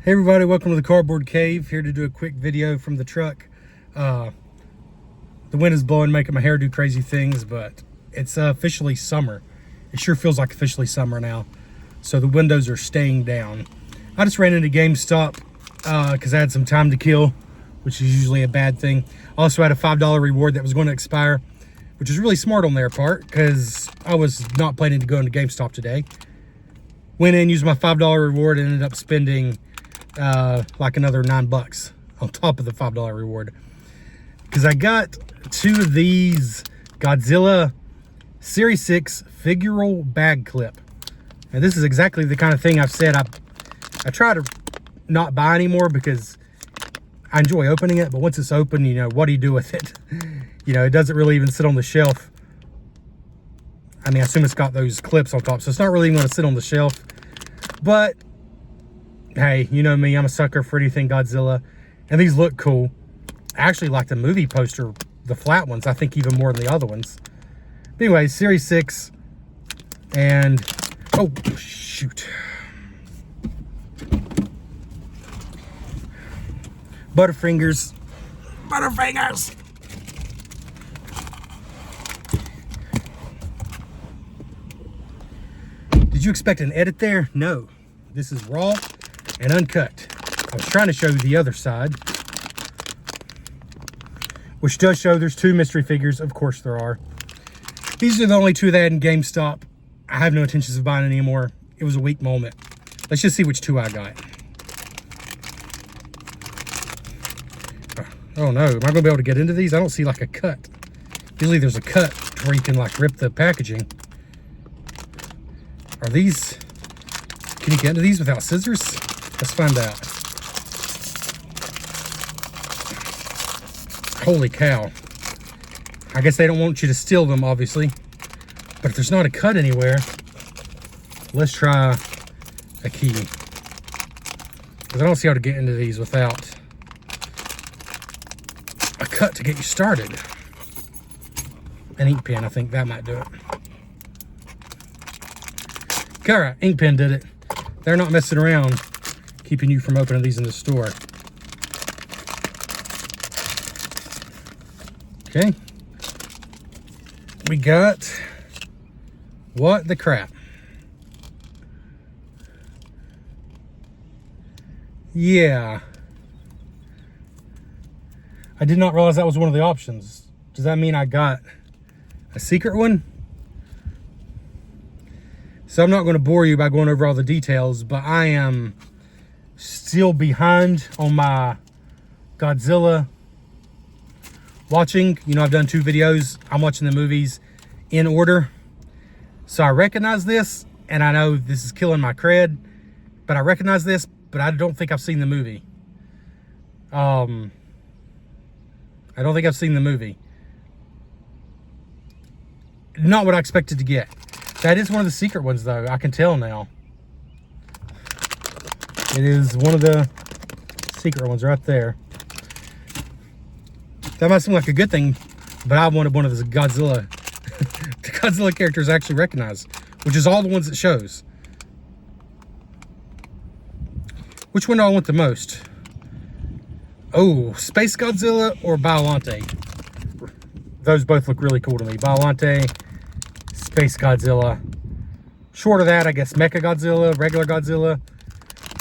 Hey everybody, welcome to the Cardboard Cave. Here to do a quick video from the truck. The wind is blowing, making my hair do crazy things, but it's officially summer. It sure feels like officially summer now. So the windows are staying down. I just ran into GameStop because I had some time to kill, which is usually a bad thing. I also had a $5 reward that was going to expire, which is really smart on their part because I was not planning to go into GameStop today. Went in, used my $5 reward, and ended up spending like another $9 on top of the $5 reward, because I got two of these Godzilla Series 6 Figural bag clip. And this is exactly the kind of thing I've said I try to not buy anymore because I enjoy opening it, but once it's open, you know, what do you do with it? You know, it doesn't really even sit on the shelf. I mean, I assume it's got those clips on top, so it's not really even going to sit on the shelf. But hey, you know me, I'm a sucker for anything Godzilla, and these look cool. I actually like the movie poster, the flat ones, I think even more than the other ones. But anyway, Series 6, and, oh, shoot. Butterfingers. Butterfingers! Did you expect an edit there? No. This is raw and uncut. I was trying to show you the other side, which does show there's two mystery figures. Of course there are. These are the only two that I had in GameStop. I have no intentions of buying anymore. It was a weak moment. Let's just see which two I got. Oh no, am I gonna be able to get into these? I don't see like a cut. Usually there's a cut where you can like rip the packaging. Are these, can you get into these without scissors? Let's find out. Holy cow. I guess they don't want you to steal them, obviously. But if there's not a cut anywhere, let's try a key. Because I don't see how to get into these without a cut to get you started. An ink pen, I think that might do it. Alright, ink pen did it. They're not messing around keeping you from opening these in the store. Okay. We got, what the crap? Yeah. I did not realize that was one of the options. Does that mean I got a secret one? So I'm not going to bore you by going over all the details, but I am still behind on my Godzilla watching. You know, I've done 2 videos. I'm watching the movies in order. So I recognize this, and I know this is killing my cred, but I recognize this, but I don't think I've seen the movie. I don't think I've seen the movie. Not what I expected to get. That is one of the secret ones, though. I can tell now. It is one of the secret ones right there. That might seem like a good thing, but I wanted one of the Godzilla, the Godzilla characters I actually recognize, which is all the ones it shows. Which one do I want the most? Oh, Space Godzilla or Biollante? Those both look really cool to me. Biollante, Space Godzilla. Short of that, I guess Mecha Godzilla, regular Godzilla.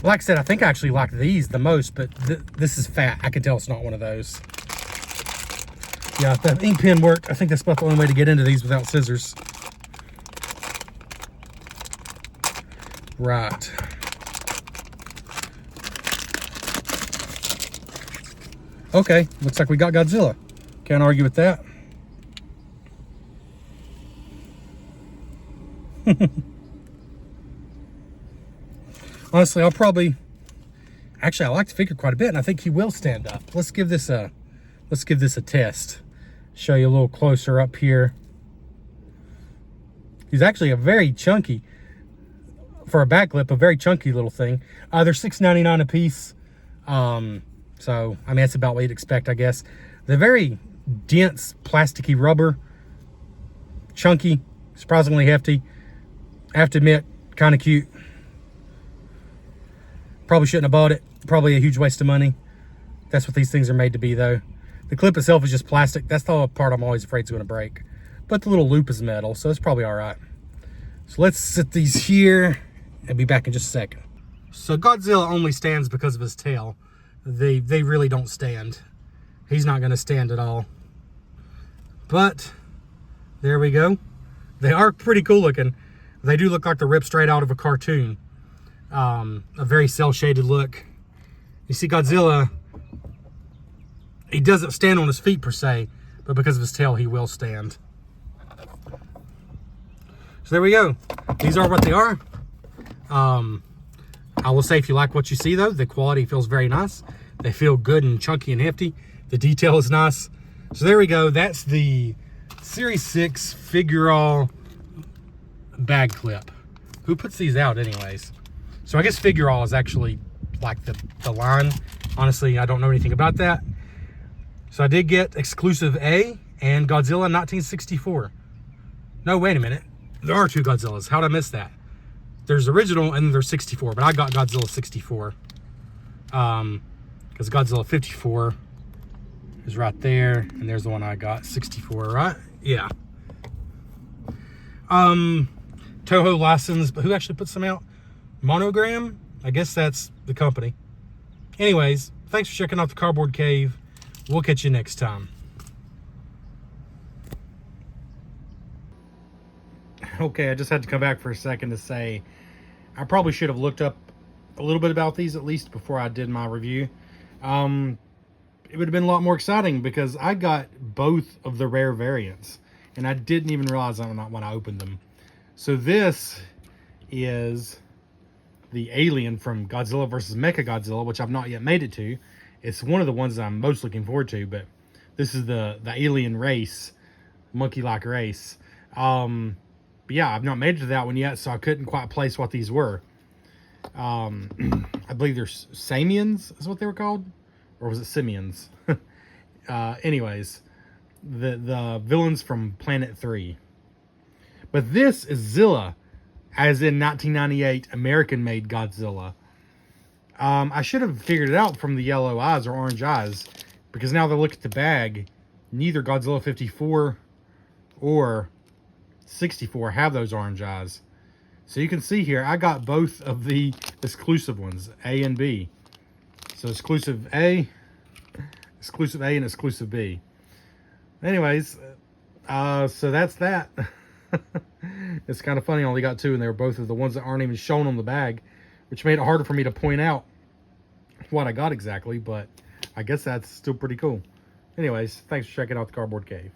Like I said, I think I actually like these the most, but this is fat. I can tell it's not one of those. Yeah, if that ink pen worked, I think that's about the only way to get into these without scissors. Right. Okay, looks like we got Godzilla. Can't argue with that. Honestly, I'll probably, actually I like the figure quite a bit, and I think he will stand up. Let's give this a test. Show you a little closer up here. He's actually a very chunky, for a back clip, a very chunky little thing. They're $6.99 a piece. So I mean, that's about what you'd expect, I guess. They're very dense, plasticky rubber, chunky, surprisingly hefty. I have to admit, kind of cute. Probably shouldn't have bought it. Probably a huge waste of money. That's what these things are made to be, though. The clip itself is just plastic. That's the part I'm always afraid is going to break. But the little loop is metal, so it's probably all right. So let's set these here and be back in just a second. So Godzilla only stands because of his tail. They really don't stand. He's not going to stand at all. But there we go. They are pretty cool looking. They do look like they're ripped straight out of a cartoon. A very cel-shaded look. You see Godzilla, he doesn't stand on his feet per se, but because of his tail, he will stand. So there we go. These are what they are. I will say, if you like what you see, though, the quality feels very nice. They feel good and chunky and hefty. The detail is nice. So there we go. That's the Series 6 Figural bag clip. Who puts these out anyways? So I guess Figural is actually like the line. Honestly, I don't know anything about that. So I did get exclusive A and Godzilla 1964. No, wait a minute. There are two Godzillas. How did I miss that? There's original and there's 64, but I got Godzilla 64. Because Godzilla 54 is right there, and there's the one I got, 64, right? Yeah. Toho license, but who actually puts them out? Monogram? I guess that's the company. Anyways, thanks for checking out the Cardboard Cave. We'll catch you next time. Okay, I just had to come back for a second to say I probably should have looked up a little bit about these at least before I did my review. It would have been a lot more exciting because I got both of the rare variants and I didn't even realize that when I opened them. So this is the alien from Godzilla vs. Mechagodzilla, which I've not yet made it to. It's one of the ones I'm most looking forward to, but this is the alien race, monkey-like race. But yeah, I've not made it to that one yet, so I couldn't quite place what these were. I believe they're Samians is what they were called, or was it Simians? Anyways, the villains from Planet 3. But this is Zilla, as in 1998 American-made Godzilla. I should have figured it out from the yellow eyes or orange eyes, because now that I look at the bag, neither Godzilla 54 or 64 have those orange eyes. So you can see here, I got both of the exclusive ones, A and B. So exclusive A and exclusive B. Anyways, so that's that. It's kind of funny, I only got two, and they were both of the ones that aren't even shown on the bag, which made it harder for me to point out what I got exactly, but I guess that's still pretty cool. Anyways, thanks for checking out the Cardboard Cave.